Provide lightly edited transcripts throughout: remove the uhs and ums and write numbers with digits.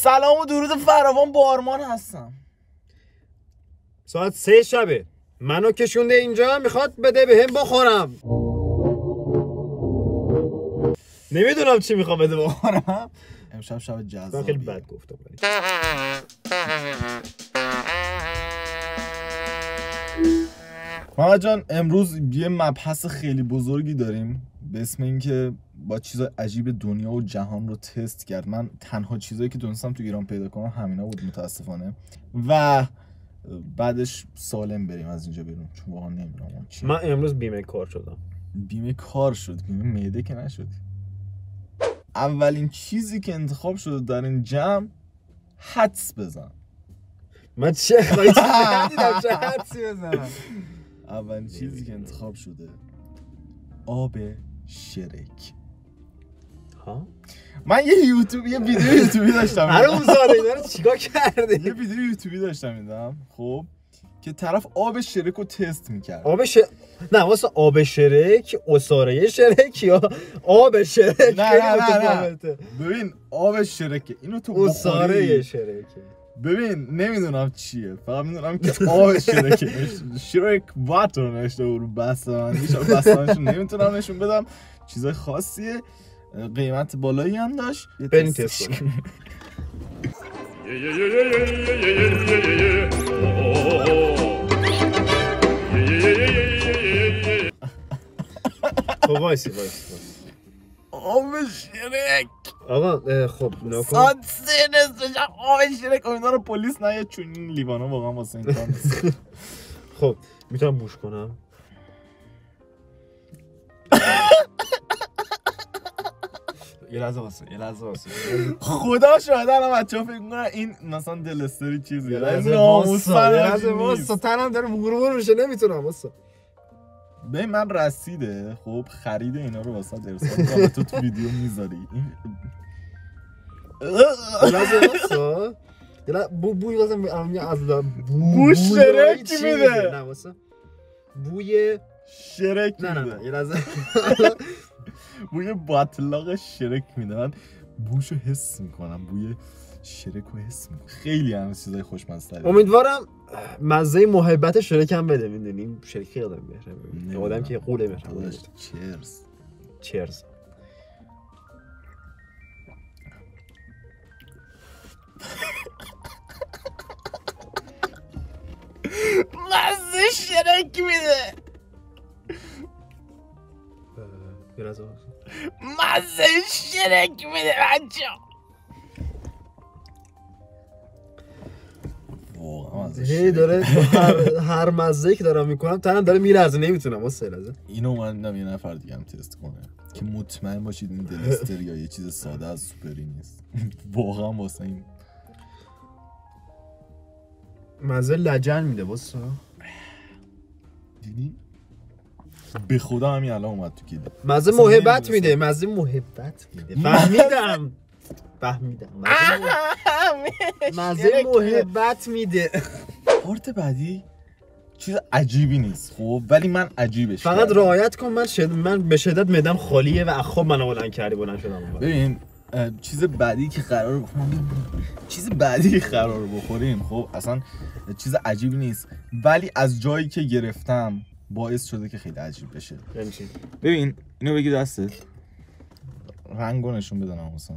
سلام و درود فراوان با آرمان هستم. ساعت 3 شبه، منو کشونده اینجا میخواد بده بهم بخورم. نمیدونم چی میخوام بده بخورم. امشب شب جذابیه. من خیلی بد گفتم. محمد جان امروز یه مبحث خیلی بزرگی داریم به اسم اینکه با چیزای عجیب دنیا و جهان رو تست کرد. من تنها چیزایی که دونستم تو ایران پیدا کنم همینا بود متاسفانه، و بعدش سالم بریم از اینجا بیرون، چون واقعا نمیدونم چی. من امروز بیمه کار شدم. بیمه کار شد؟ بیمه معده که نشد. اولین چیزی که انتخاب شده در این جمع حدس بزن. من چه خواهی ندیدم چه حدسی بزنم. اولین چیزی که انتخاب شده آب شرک. ها؟ من یه ویدیو یوتیوبی داشتم. حروم زاده اینا رو چیکار کردی؟ یه ویدیو یوتیوبی داشتم میدم، خب که طرف آب شرک رو تست میکرد. نه واسه آب شرک، عصاره شرک یا آب شرک؟ نه ببین آب شرکه، اینو تو عصاره شرکه. ببین نمیدونم چیه، فقط میدونم که آب شرکه. شرک واتر نوشته رو بستانشو نمیتونم نشون بدم، چیزای خاصیه، قیمت بالایی هم داشت. بریم تست کنیم. وایسی آب شرک. آقا خب نکن ساعت 3 نصف شب آب شرک. امیدوارم رو پلیس نیاد چون این لیوانا واقعا واسه این کار نیست. خب میتونم بوش کنم؟ یه لحظه واسه خدا شاهد الان بچه‌ها فکر می‌کنن این مثلا دلستری چیزیه. لحظه واسه تنم داره مورمور میشه، نمیتونم واسه. ببین من رسیده خب خرید اینا رو واسه ارسال می‌کنم، تو ویدیو میذاری. لحظه واسه بوی واسه از بو شرک میده. نه واسه بوی شرک میده. نه یه لحظه بوی باطلاق شرک میده. من بوشو حس میکنم، بوی شرک رو حس میکنم. خیلی هم چیزای خوشمزه. امیدوارم مزه محبت شرک هم بده. میدونیم شرک خیلی آدم مهربونه، آدم که قوله مهربونه. چرز مزه شرک میده. مزه شرک میده بچه. هی داره هر مزه‌ای که دارم میکنم تنم داره میلرزه، نمیتونم واسه لحظه. اینو من یه نفر دیگه هم تست کنه که مطمئن باشید این دلستر یا یه چیز ساده از سوپری نیست. واقعا واسه این مزه لجن میده واسه. دیدی؟ به خدا همین الان اومد تو کلی. مزه محبت میده. مزه محبت میده. فهمیدم. مزه محبت میده. پارت بعدی چیز عجیبی نیست خب، ولی من عجیبش فقط رعایت کن. من به شدت معدم خالیه و خب منو بلند کردی، بلند شدم. ببین چیز بعدی که قرار بخوریم خب اصلا چیز عجیبی نیست، ولی از جایی که گرفتم باعث شده که خیلی عجیب بشه. ببین اینو بگی دستت، رنگو نشون بدنم مثلا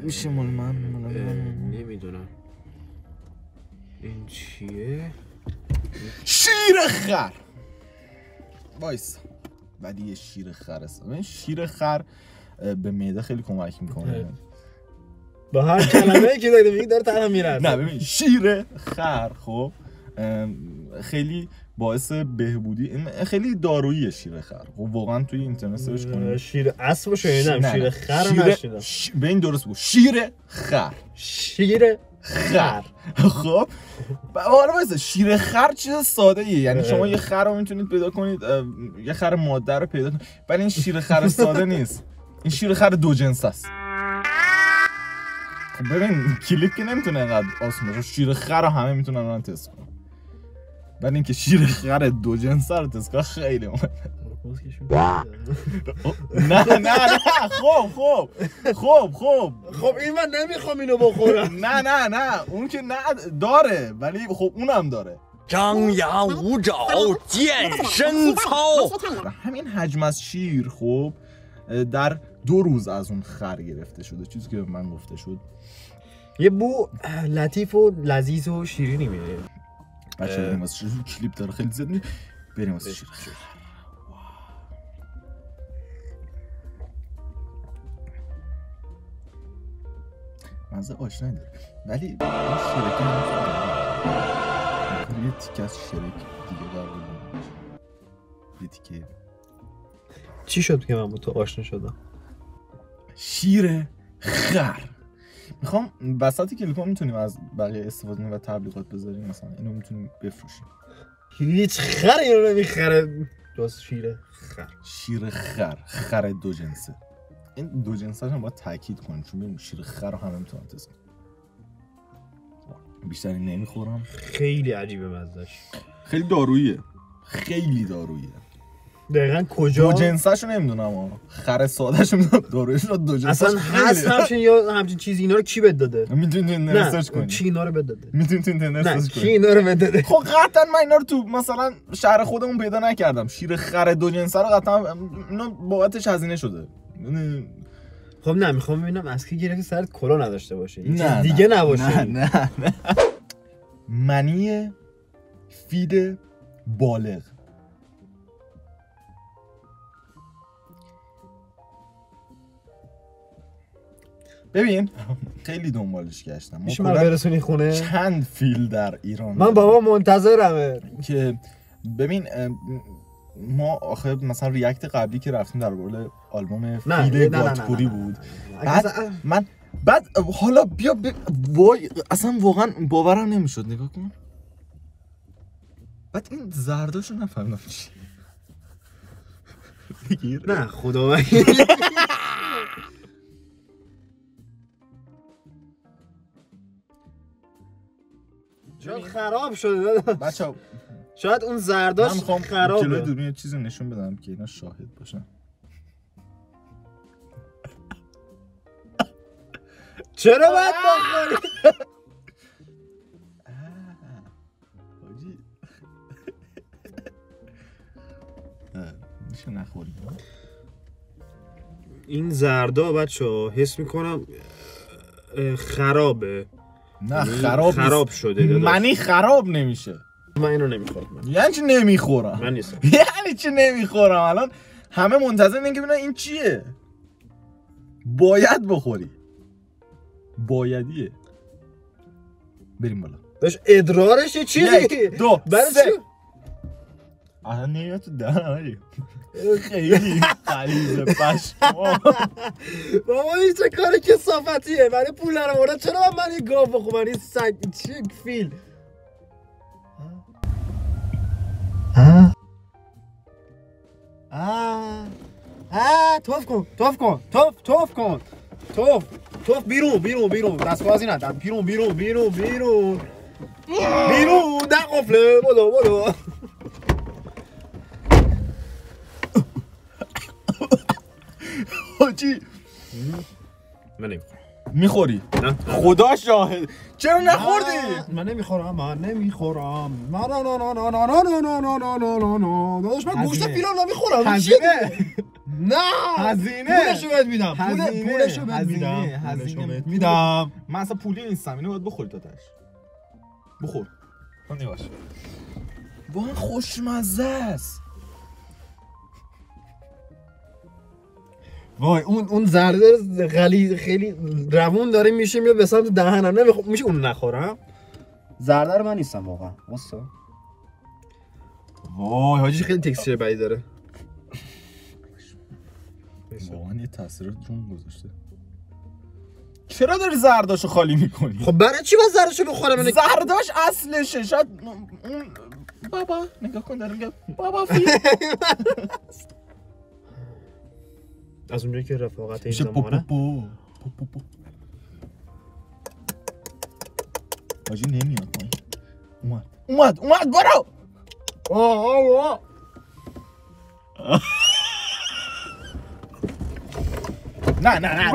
میشه مال من نمیدونم این چیه. شیر خر. وایس بعدی یه شیر خر است. ببین شیر خر به معده خیلی کمک میکنه. با هر کلمه‌ای که داری میگی داره تنم میره. نه ببین شیر خر خب خیلی باعث بهبودی، خیلی دارویی شیر خر. خب واقعا توی اینترنت سرچ کنید. شیر اسب رو شنیدم، شیر خر رو نشنیدم. به این درست بگو شیر خر. خب حالا واسه شیر خر چیز ساده ایه، یعنی شما یه خر رو میتونید پیدا کنید، یه خر ماده رو پیدا کنید، ولی این شیر خر ساده نیست. این شیر خر دو جنس است. خب ببین کلیپ که نمیتونه اینقدر آسون باشه. شیر خر رو همه میتونن الان تست کنن، ولی اینکه شیر خر دو جنس رو تست کنن خیلی مهمه. نه خب این من نمیخوام اینو بخورم. نه اون که نه داره، ولی خب اونم داره. 张牙舞爪健身操 همین حجم از شیر خب در 2 روز از اون خر گرفته شده، چیزی که به من گفته شد. یه بو لطیف و لذیذ و شیرینی میده. بچه بریم واسه شیر، کلیپ داره خیلی زیاد، بریم واسه شیر. مزه آشنایی داره، ولی این شیرکی یه تیکه از شرک دیگه داره. یه تیکه چی شد که من با تو آشنا شدم؟ شیر خر. میخوام وسط کلیپ ها میتونیم از بقیه استفاده کنیم و تبلیغات بذاریم، مثلا اینو میتونیم بفروشیم. هیچ خر اینو نمیخره. دوست شیر خر. شیر خر 2 جنسه. این 2 جنسه هم باید تاکید کنیم، چون ببین شیر خر رو همه میتونن تست کنن. بیشتری نمیخورم. خیلی عجیبه مزهش. خیلی داروییه. خیلی داروییه. دقیقاً کجا؟ 2 جنسه‌شو نمیدونم. خر ساده‌شو میدونم، دارویش رو 2 جنسه. اصلا هست همچین یا همچین چیزی اینا رو کی بد داده؟ میتونید اینترنت سرچ کنید. کی اینا رو بد داده؟ میتونید اینترنت سرچ کنید. کی اینا رو بد داده؟ خب قطعا من اینا رو تو مثلا شهر خودمون پیدا نکردم. شیر خر 2 جنسه رو قطعا اینا بابتش هزینه شده. خب نه میخوام ببینم از کی گرفتی سرت کلا نداشته باشه، یه چیز نه دیگه نباشه. نه منی فید بالغ. ببین خیلی دنبالش گشتم. میشه من برسونی خونه؟ چند فیل در ایران من بابا منتظرمه. که ببین ما آخه مثلا ریاکت قبلی که رفتیم در مورد آلبوم فیل گاتپوری بود. بعد حالا بیا وای اصلا واقعا باورم نمیشد. نگاه کن. بعد این زرداشو نفهمیدم چی. نه خدا من شاید خراب شده بچه‌ها. شاید اون زرداش خرابه. جلوی دوربین یه چیزی نشون بدم که اینا شاهد باشن. چرا باید بخوری؟ حاجی میشه نخوری. این زردا بچه‌ها حس میکنم خرابه. نه خراب شده. منی خراب نمیشه. من اینو نمیخورم. یعنی چی نمیخورم؟ من نیستم. یعنی چی نمیخورم؟ الان همه منتظر اینن که ببینن این چیه. باید بخوری. بایدیه. بریم بالا. داش ادرارش چیزی؟ 1 2 3 الان نمیاد تو دهنم. خیلی غلیظه پشمام. بابا این چه کار کثافتیه؟ برای پول نرمورد چرا من این گاو بخورم؟ این سگ چی فیل؟ توف بیرون دستگاهی نه بیرون در قفله بلو حاجی من نمیخورم. میخوری؟ نه خدا شاهد. چرا نخوردی؟ من نمیخورم. داداش من گوشت فیلو نمیخورم. هزینه. نه هزینه. پولشو بهت میدم. پولشو بهت میدم. من اصلا پولی نیستم. اینو باید بخوری تاتش. بخور. من نباش. واقعا خوشمزه است. وای اون زرده غلیظ خیلی روون داره میشه میاد به سمت دهنم. میشه اون نخورم. زرده رو من نیستم واقعا. واسه وای حاجی خیلی تکسچر بدی داره. واقعا یه تاثیر جون گذاشته. چرا داری زرداشو خالی میکنی؟ خب برای چی باید زرداشو بخورم؟ زرداش اصلشه. شاید اون بابا نگاه کن داره میگه بابا فیل. از اونجایی که رفاقت این زمانه حاجی نمیاد. اومد برو. نه نه نه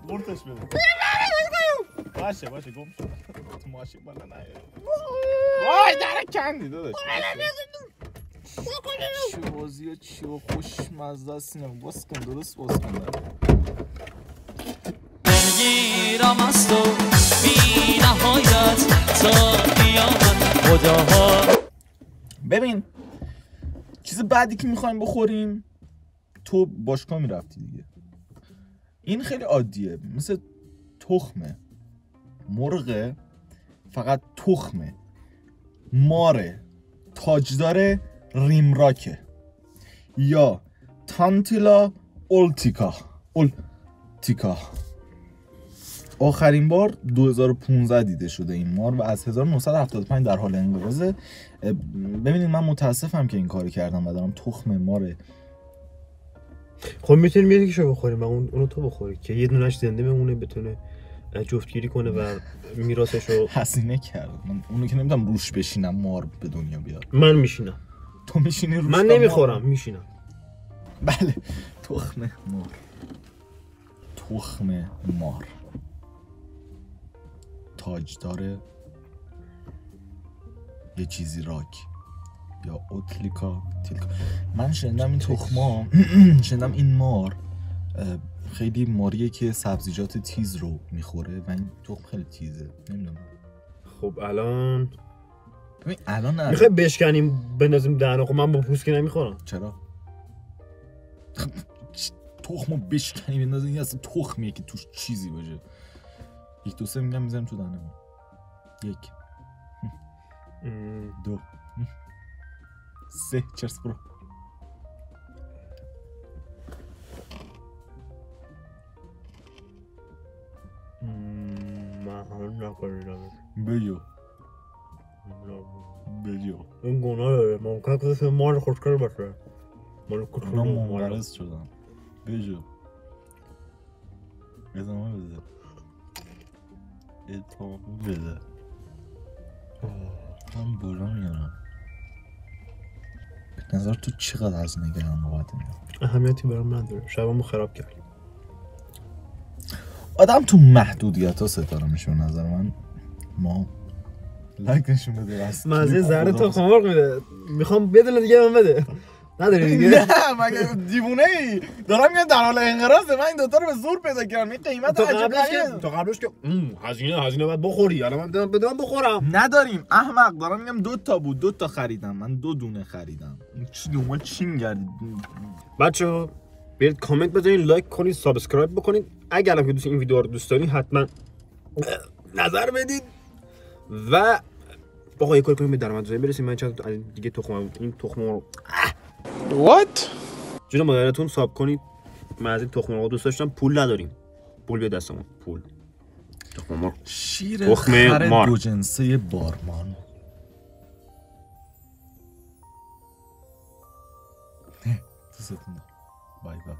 قورتش بده باشه باشه گم شد تو ماشین بالا نه وای در کندی داداش چه بازیه چه خوشمزه است اینم باز کن درست باز کن میرم از تو بی نهایت تا قیامت خداها. ببین چیز بعدی که میخوایم بخوریم تو باشگاه میرفتی دیگه این خیلی عادیه مثل تخمه مرغه فقط تخمه ماره تاجدار ریمراکه یا تانتیلا اولتیکا آخرین بار 2015 دیده شده این مار و از 1975 در حال انقراضه. ببینید من متاسفم که این کاری کردم و دارم تخم ماره. خب میتونیم یه دیگه بخوریم و اونو تو بخوری که یه دونش زنده بمونه بتونه جفتگیری کنه و میراثشو حسینه کرد. من اونو که نمیدونم روش بشینم مار به دنیا بیاد. من میشینم. تو میشینی روش؟ من نمیخورم میشینم. بله تخم مار تاجدار یه چیزی راک یا اوتلیکا تیلکا. من شنیدم این تخما شنیدم این مار خیلی ماریه که سبزیجات تیز رو میخوره و این تخم خیلی تیزه. نمیدونم. خب الان نه میخوای بشکنیم بندازیم دهنو. خب من با پوست که نمیخورم. چرا؟ تخمو بشکنی بندازیم این اصلا تخمیه که توش چیزی باشه. 1 2 3 میگم میذاریم تو دهنمون. 1 2 3 چرس برو. من نکردم. بجو این گناه داره. ممکنه که اسم مار خوشگل باشه. مال کتکل منقرض شدم. بجو ادامه بده. من بالا میارم. به نظر تو چقدر از نگران نوبت میاد؟ اهمیتی برام نداره. شبامو خراب کردی. آدم تو محدودیت ها ستاره میشه به نظر من. ما لایک نشون بده راست مزه ذره تو خمار میده. میخوام بدون دیگه من بده. نداری دیگه؟ نه مگه دیوونه ای؟ دارم میگم در حال انقراضه. من این دوتا رو به زور پیدا کردم. این قیمت عجیبه. تو قبلش که هزینه باید بخوری. الان من بدونم بخورم. نداریم احمق. دارم میگم 2 تا بود 2 تا خریدم. من 2 دونه خریدم. چی دنبال چی میگردید بچه‌ها؟ برید کامنت بذارین، لایک کنید، سابسکرایب بکنید. اگر هم که این ویدیو رو دوست دارین حتما نظر بدید و آقا یه کاری کنیم به درآمدزایی برسیم. من چند دیگه این تخم رو What؟ جون مادرتون ساب کنید. من از این تخم مرغ دوست داشتم. پول نداریم. پول بیاد دستمون. پول. تخم مرغ. شیر خر دو جنسه بارمان. دوستتون. بای بای.